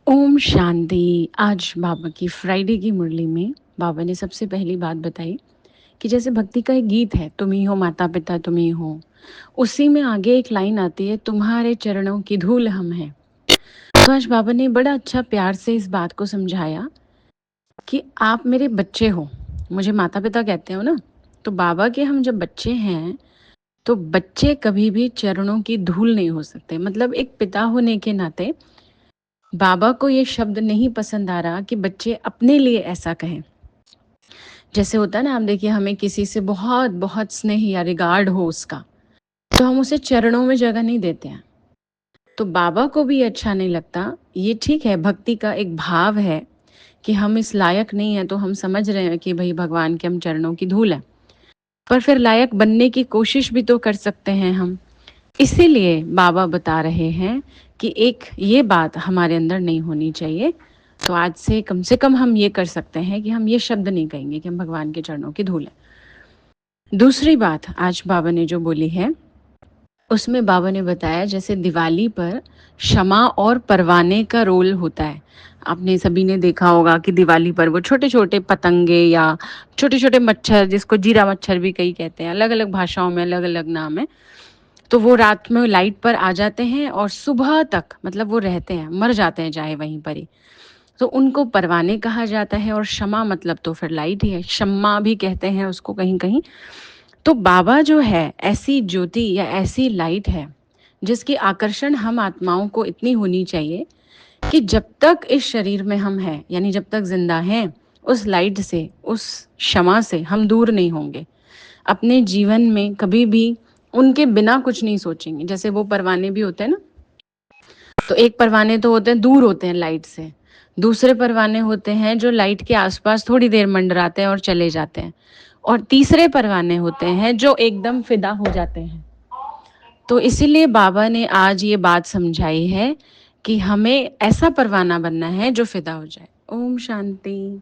ओम शांति। आज बाबा की फ्राइडे की मुरली में बाबा ने सबसे पहली बात बताई कि जैसे भक्ति का एक गीत है, तुम ही हो माता पिता तुम ही हो, उसी में आगे एक लाइन आती है, तुम्हारे चरणों की धूल हम हैं। तो आज बाबा ने बड़ा अच्छा प्यार से इस बात को समझाया कि आप मेरे बच्चे हो, मुझे माता पिता कहते हो ना, तो बाबा के हम जब बच्चे हैं तो बच्चे कभी भी चरणों की धूल नहीं हो सकते। मतलब एक पिता होने के नाते बाबा को ये शब्द नहीं पसंद आ रहा कि बच्चे अपने लिए ऐसा कहें। जैसे होता है ना, आप देखिए, हमें किसी से बहुत बहुत स्नेह या रिगार्ड हो उसका, तो हम उसे चरणों में जगह नहीं देते हैं। तो बाबा को भी अच्छा नहीं लगता। ये ठीक है, भक्ति का एक भाव है कि हम इस लायक नहीं है, तो हम समझ रहे हैं कि भाई भगवान के हम चरणों की धूल है, पर फिर लायक बनने की कोशिश भी तो कर सकते हैं हम। इसीलिए बाबा बता रहे हैं कि एक ये बात हमारे अंदर नहीं होनी चाहिए। तो आज से कम हम ये कर सकते हैं कि हम ये शब्द नहीं कहेंगे कि हम भगवान के चरणों की धूल हैं। दूसरी बात आज बाबा ने जो बोली है, उसमें बाबा ने बताया जैसे दिवाली पर क्षमा और परवाने का रोल होता है। आपने सभी ने देखा होगा कि दिवाली पर वो छोटे छोटे पतंगे या छोटे छोटे मच्छर, जिसको जीरा मच्छर भी कई कहते हैं, अलग अलग भाषाओं में अलग अलग नाम है, तो वो रात में लाइट पर आ जाते हैं और सुबह तक मतलब वो रहते हैं, मर जाते हैं चाहे वहीं पर ही। तो उनको परवाने कहा जाता है। और क्षमा मतलब तो फिर लाइट ही है, शम्मा भी कहते हैं उसको कहीं कहीं। तो बाबा जो है ऐसी ज्योति या ऐसी लाइट है जिसकी आकर्षण हम आत्माओं को इतनी होनी चाहिए कि जब तक इस शरीर में हम हैं, यानी जब तक जिंदा हैं, उस लाइट से, उस क्षमा से हम दूर नहीं होंगे। अपने जीवन में कभी भी उनके बिना कुछ नहीं सोचेंगे। जैसे वो परवाने भी होते हैं ना, तो एक परवाने तो होते हैं दूर होते हैं लाइट से, दूसरे परवाने होते हैं जो लाइट के आसपास थोड़ी देर मंडराते हैं और चले जाते हैं, और तीसरे परवाने होते हैं जो एकदम फिदा हो जाते हैं। तो इसीलिए बाबा ने आज ये बात समझाई है कि हमें ऐसा परवाना बनना है जो फिदा हो जाए। ओम शांति।